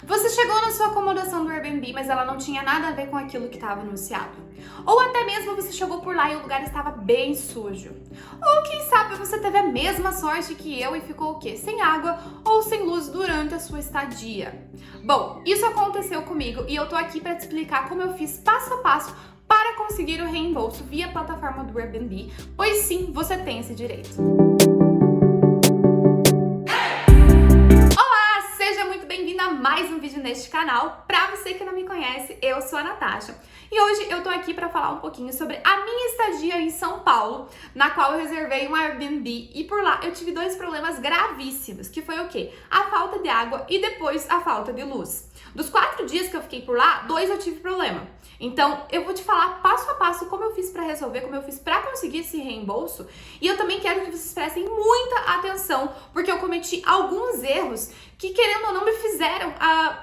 Você chegou na sua acomodação do Airbnb, mas ela não tinha nada a ver com aquilo que estava anunciado. Ou até mesmo você chegou por lá e o lugar estava bem sujo. Ou quem sabe você teve a mesma sorte que eu e ficou o quê? Sem água ou sem luz durante a sua estadia. Bom, isso aconteceu comigo e eu tô aqui para te explicar como eu fiz passo a passo para conseguir o reembolso via plataforma do Airbnb, pois sim, você tem esse direito. Mais um vídeo neste canal. Pra você que não me conhece, eu sou a Natasha e hoje eu tô aqui pra falar um pouquinho sobre a minha estadia em São Paulo, na qual eu reservei um Airbnb e por lá eu tive dois problemas gravíssimos, que foi o quê? A falta de água e depois a falta de luz. Dos 4 dias que eu fiquei por lá, 2 eu tive problema. Então, eu vou te falar passo a passo como eu fiz pra resolver, como eu fiz pra conseguir esse reembolso. E eu também quero que vocês prestem muita atenção, porque eu cometi alguns erros que, querendo ou não, me fizeram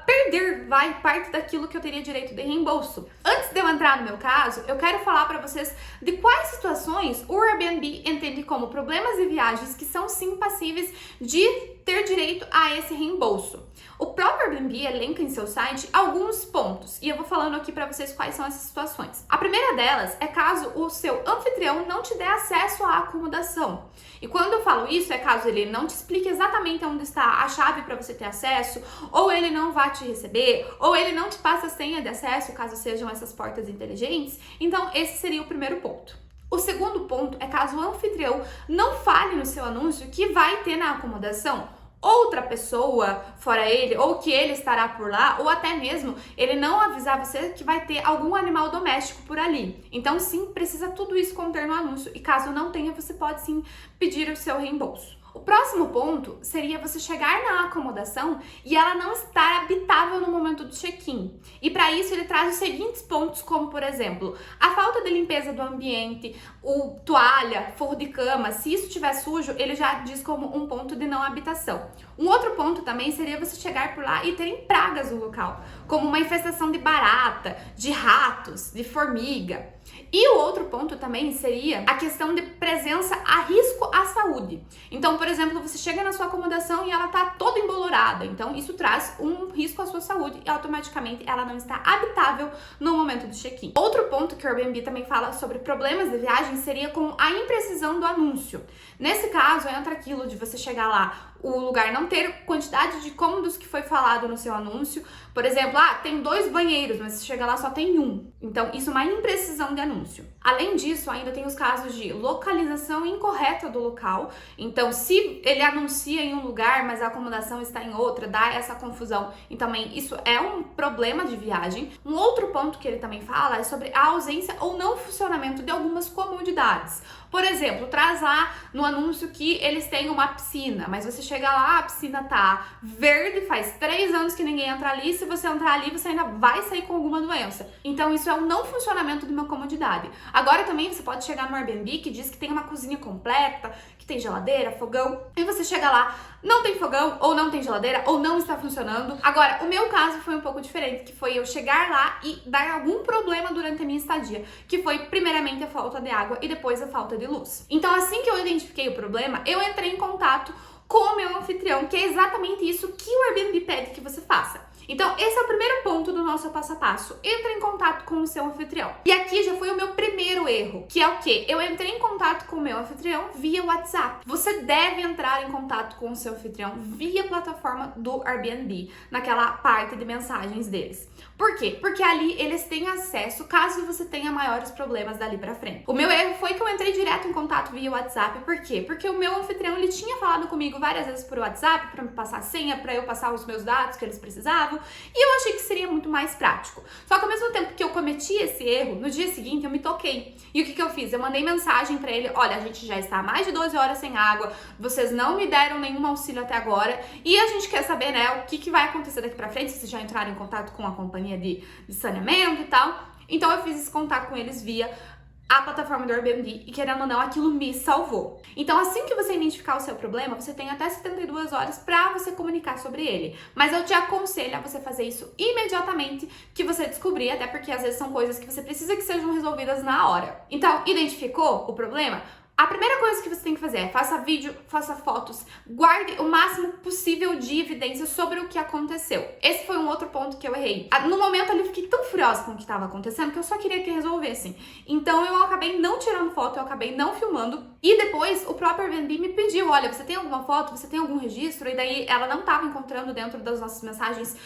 perder parte daquilo que eu teria direito de reembolso. Antes de eu entrar no meu caso, eu quero falar pra vocês de quais situações o Airbnb entende como problemas de viagens que são sim passíveis de ter direito a esse reembolso. O próprio Airbnb elenca em seu site alguns pontos e eu vou falando aqui pra vocês quais são essas situações. A primeira delas é caso o seu anfitrião não te dê acesso à acomodação. E quando eu falo isso, é caso ele não te explique exatamente onde está a chave para você ter acesso, ou ele não vá te receber, ou ele não te passa a senha de acesso, caso sejam essas portas inteligentes. Então, esse seria o primeiro ponto. O segundo ponto é caso o anfitrião não fale no seu anúncio que vai ter na acomodação outra pessoa fora ele, ou que ele estará por lá, ou até mesmo ele não avisar você que vai ter algum animal doméstico por ali. Então sim, precisa tudo isso conter no anúncio e caso não tenha, você pode sim pedir o seu reembolso. O próximo ponto seria você chegar na acomodação e ela não estar habitável no momento do check-in. E para isso ele traz os seguintes pontos, como por exemplo, a falta de limpeza do ambiente, o toalha, forro de cama, se isso estiver sujo, ele já diz como um ponto de não habitação. Um outro ponto também seria você chegar por lá e terem pragas no local, como uma infestação de barata, de ratos, de formiga. E o outro ponto também seria a questão de presença a risco à saúde. Então, por exemplo, você chega na sua acomodação e ela tá toda embolorada. Então, isso traz um risco à sua saúde e automaticamente ela não está habitável no momento do check-in. Outro ponto que o Airbnb também fala sobre problemas de viagem seria com a imprecisão do anúncio. Nesse caso, entra aquilo de você chegar lá, o lugar não ter quantidade de cômodos que foi falado no seu anúncio. Por exemplo, tem 2 banheiros, mas você chega lá só tem 1. Então, isso é uma imprecisão de anúncio. Além disso, ainda tem os casos de localização incorreta do local. Então, se ele anuncia em um lugar, mas a acomodação está em outra, dá essa confusão. E também isso é um problema de viagem. Um outro ponto que ele também fala é sobre a ausência ou não funcionamento de algumas comodidades. Por exemplo, traz lá no anúncio que eles têm uma piscina, mas você chega lá, a piscina tá verde, faz 3 anos que ninguém entra ali, se você entrar ali, você ainda vai sair com alguma doença. Então, isso é um não funcionamento de uma comodidade. Agora, também, você pode chegar no Airbnb que diz que tem uma cozinha completa, que tem geladeira, fogão, e você chega lá, não tem fogão, ou não tem geladeira, ou não está funcionando. Agora, o meu caso foi um pouco diferente, que foi eu chegar lá e dar algum problema durante a minha estadia, que foi primeiramente a falta de água e depois a falta de luz. Então, assim que eu identifiquei o problema, eu entrei em contato com o meu anfitrião, que é exatamente isso que o Airbnb pede que você faça. Então, esse é o primeiro ponto do nosso passo a passo. Entre em contato com o seu anfitrião. E aqui já foi o meu primeiro erro, que é o quê? Eu entrei em contato com o meu anfitrião via WhatsApp. Você deve entrar em contato com o seu anfitrião via plataforma do Airbnb, naquela parte de mensagens deles. Por quê? Porque ali eles têm acesso caso você tenha maiores problemas dali pra frente. O meu erro foi que eu entrei direto em contato via WhatsApp. Por quê? Porque o meu anfitrião, ele tinha falado comigo várias vezes por WhatsApp pra me passar a senha, pra eu passar os meus dados que eles precisavam. E eu achei que seria muito mais prático. Só que ao mesmo tempo que eu cometi esse erro, no dia seguinte eu me toquei. E o que eu fiz? Eu mandei mensagem pra ele: olha, a gente já está há mais de 12 horas sem água, vocês não me deram nenhum auxílio até agora, e a gente quer saber, né, o que vai acontecer daqui pra frente, se vocês já entraram em contato com a companhia de saneamento e tal. Então eu fiz esse contato com eles via a plataforma do Airbnb e, querendo ou não, aquilo me salvou. Então, assim que você identificar o seu problema, você tem até 72 horas para você comunicar sobre ele. Mas eu te aconselho a você fazer isso imediatamente que você descobrir, até porque às vezes são coisas que você precisa que sejam resolvidas na hora. Então, identificou o problema? A primeira coisa que você tem que fazer é faça vídeo, faça fotos, guarde o máximo possível de evidências sobre o que aconteceu. Esse foi um outro ponto que eu errei. No momento ali eu fiquei tão furiosa com o que estava acontecendo que eu só queria que resolvessem. Então eu acabei não tirando foto, eu acabei não filmando. E depois o próprio Airbnb me pediu, olha, você tem alguma foto, você tem algum registro? E daí ela não estava encontrando dentro das nossas mensagens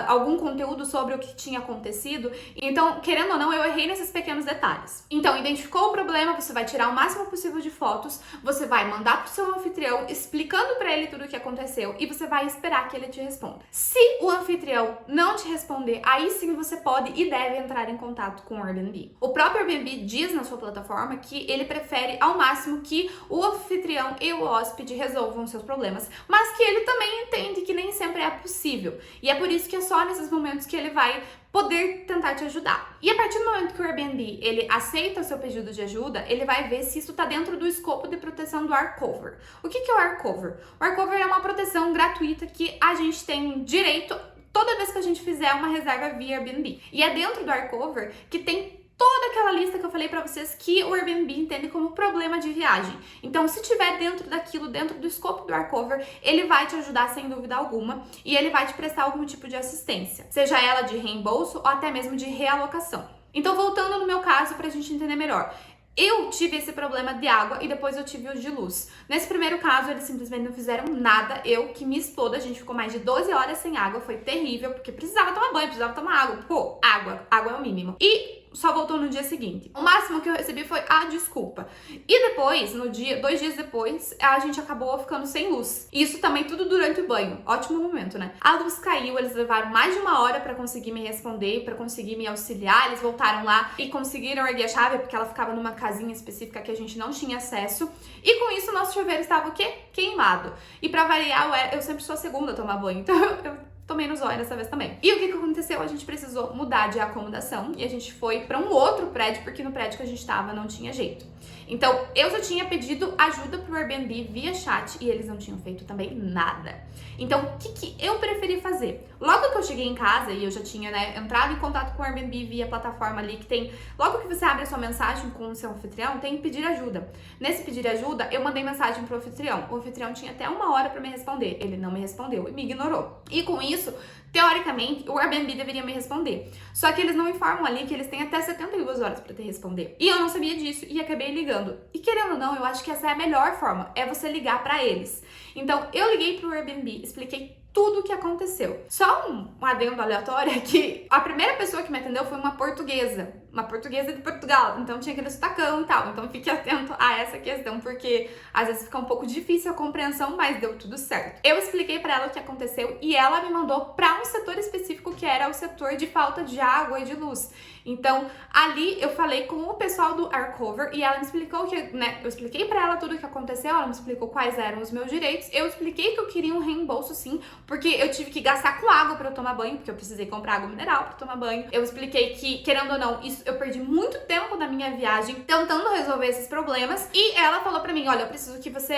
algum conteúdo sobre o que tinha acontecido. Então, querendo ou não, eu errei nesses pequenos detalhes. Então, identificou o problema, você vai tirar o máximo possível de fotos, você vai mandar pro seu anfitrião explicando pra ele tudo o que aconteceu e você vai esperar que ele te responda. Se o anfitrião não te responder, aí sim você pode e deve entrar em contato com o Airbnb. O próprio Airbnb diz na sua plataforma que ele prefere ao máximo que o anfitrião e o hóspede resolvam seus problemas, mas que ele também entende que nem sempre é possível. E é por isso que é só nesses momentos que ele vai poder tentar te ajudar. E a partir do momento que o Airbnb ele aceita o seu pedido de ajuda, ele vai ver se isso está dentro do escopo de proteção do AirCover. O que é o AirCover? O AirCover é uma proteção gratuita que a gente tem direito toda vez que a gente fizer uma reserva via Airbnb. E é dentro do AirCover que tem toda aquela lista que eu falei pra vocês que o Airbnb entende como problema de viagem. Então, se tiver dentro daquilo, dentro do escopo do AirCover, ele vai te ajudar sem dúvida alguma e ele vai te prestar algum tipo de assistência, seja ela de reembolso ou até mesmo de realocação. Então, voltando no meu caso pra gente entender melhor. Eu tive esse problema de água e depois eu tive o de luz. Nesse primeiro caso, eles simplesmente não fizeram nada. Eu que me explodo, a gente ficou mais de 12 horas sem água. Foi terrível, porque precisava tomar banho, precisava tomar água. Pô, água é o mínimo. E só voltou no dia seguinte. O máximo que eu recebi foi a desculpa. E depois, 2 dias depois, a gente acabou ficando sem luz. Isso também tudo durante o banho. Ótimo momento, né? A luz caiu, eles levaram mais de 1 hora pra conseguir me responder, pra conseguir me auxiliar. Eles voltaram lá e conseguiram erguer a chave, porque ela ficava numa casinha específica que a gente não tinha acesso. E com isso, nosso chuveiro estava o quê? Queimado. E pra variar, eu sempre sou a segunda a tomar banho, então eu tomei no zóio dessa vez também. E o que aconteceu? A gente precisou mudar de acomodação e a gente foi pra um outro prédio, porque no prédio que a gente tava não tinha jeito. Então, eu já tinha pedido ajuda pro Airbnb via chat e eles não tinham feito também nada. Então, o que eu preferi fazer? Logo que eu cheguei em casa e eu já tinha, entrado em contato com o Airbnb via plataforma ali que tem... Logo que você abre a sua mensagem com o seu anfitrião, tem pedir ajuda. Nesse pedir ajuda, eu mandei mensagem pro anfitrião. O anfitrião tinha até 1 hora pra me responder. Ele não me respondeu e me ignorou. E com isso, teoricamente, o Airbnb deveria me responder. Só que eles não informam ali que eles têm até 72 horas pra te responder. E eu não sabia disso e acabei ligando. E querendo ou não, eu acho que essa é a melhor forma, é você ligar pra eles. Então, eu liguei pro Airbnb, expliquei tudo o que aconteceu. Só um adendo aleatório é que a primeira pessoa que me atendeu foi uma portuguesa de Portugal, então tinha aquele sotacão e tal, então fique atento a essa questão, porque às vezes fica um pouco difícil a compreensão, mas deu tudo certo. Eu expliquei pra ela o que aconteceu e ela me mandou pra um setor específico que era o setor de falta de água e de luz. Então, ali eu falei com o pessoal do AirCover e ela me explicou que, eu expliquei pra ela tudo o que aconteceu, ela me explicou quais eram os meus direitos, eu expliquei que eu queria um reembolso sim, porque eu tive que gastar com água pra eu tomar banho, porque eu precisei comprar água mineral pra tomar banho. Eu expliquei que, querendo ou não, eu perdi muito tempo da minha viagem tentando resolver esses problemas e ela falou pra mim, olha, eu preciso que você,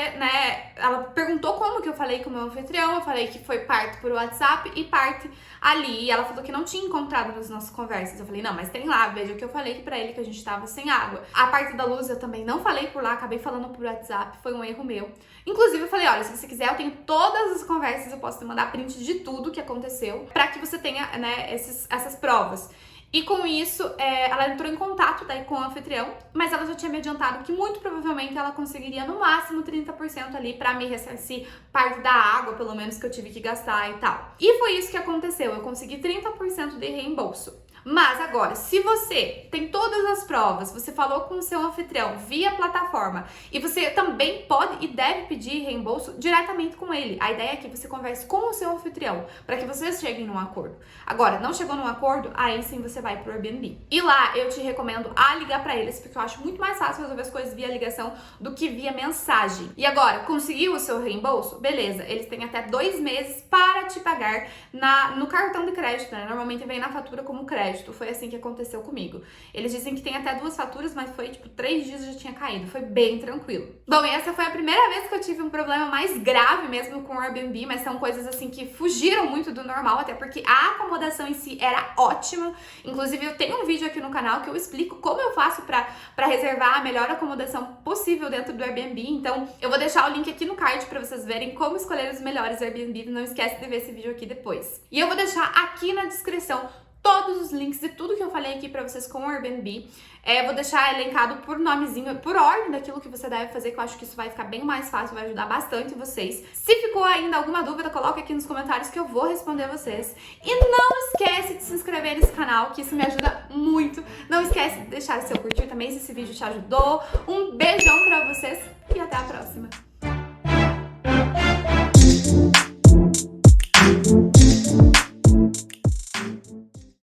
ela perguntou como que eu falei com o meu anfitrião, eu falei que foi parte por WhatsApp e parte ali, e ela falou que não tinha encontrado nas nossas conversas. Eu falei, não, mas tem lá, veja o que eu falei pra ele que a gente tava sem água. A parte da luz eu também não falei por lá, acabei falando por WhatsApp, foi um erro meu. Inclusive eu falei, olha, se você quiser eu tenho todas as conversas, eu posso te mandar print de tudo que aconteceu pra que você tenha, essas provas. E com isso, ela entrou em contato daí com o anfitrião, mas ela já tinha me adiantado que muito provavelmente ela conseguiria no máximo 30% ali pra me ressarcir parte da água, pelo menos, que eu tive que gastar e tal. E foi isso que aconteceu, eu consegui 30% de reembolso. Mas agora, se você tem todas as provas, você falou com o seu anfitrião via plataforma e você também pode e deve pedir reembolso diretamente com ele. A ideia é que você converse com o seu anfitrião para que vocês cheguem num acordo. Agora, não chegou num acordo, aí sim você vai pro Airbnb. E lá eu te recomendo a ligar para eles, porque eu acho muito mais fácil resolver as coisas via ligação do que via mensagem. E agora, conseguiu o seu reembolso? Beleza, eles têm até 2 meses para te pagar no cartão de crédito, né? Normalmente vem na fatura como crédito. crédito. Foi assim que aconteceu comigo. Eles dizem que tem até 2 faturas, mas foi tipo 3 dias já tinha caído. Foi bem tranquilo. Bom, e essa foi a primeira vez que eu tive um problema mais grave mesmo com o Airbnb, mas são coisas assim que fugiram muito do normal, até porque a acomodação em si era ótima. Inclusive, eu tenho um vídeo aqui no canal que eu explico como eu faço pra reservar a melhor acomodação possível dentro do Airbnb. Então, eu vou deixar o link aqui no card pra vocês verem como escolher os melhores Airbnb. Não esquece de ver esse vídeo aqui depois. E eu vou deixar aqui na descrição todos os links de tudo que eu falei aqui pra vocês com o Airbnb. Vou deixar elencado por nomezinho, por ordem daquilo que você deve fazer, que eu acho que isso vai ficar bem mais fácil, vai ajudar bastante vocês. Se ficou ainda alguma dúvida, coloca aqui nos comentários que eu vou responder vocês. E não esquece de se inscrever nesse canal, que isso me ajuda muito. Não esquece de deixar seu curtir também se esse vídeo te ajudou. Um beijão pra vocês e até a próxima!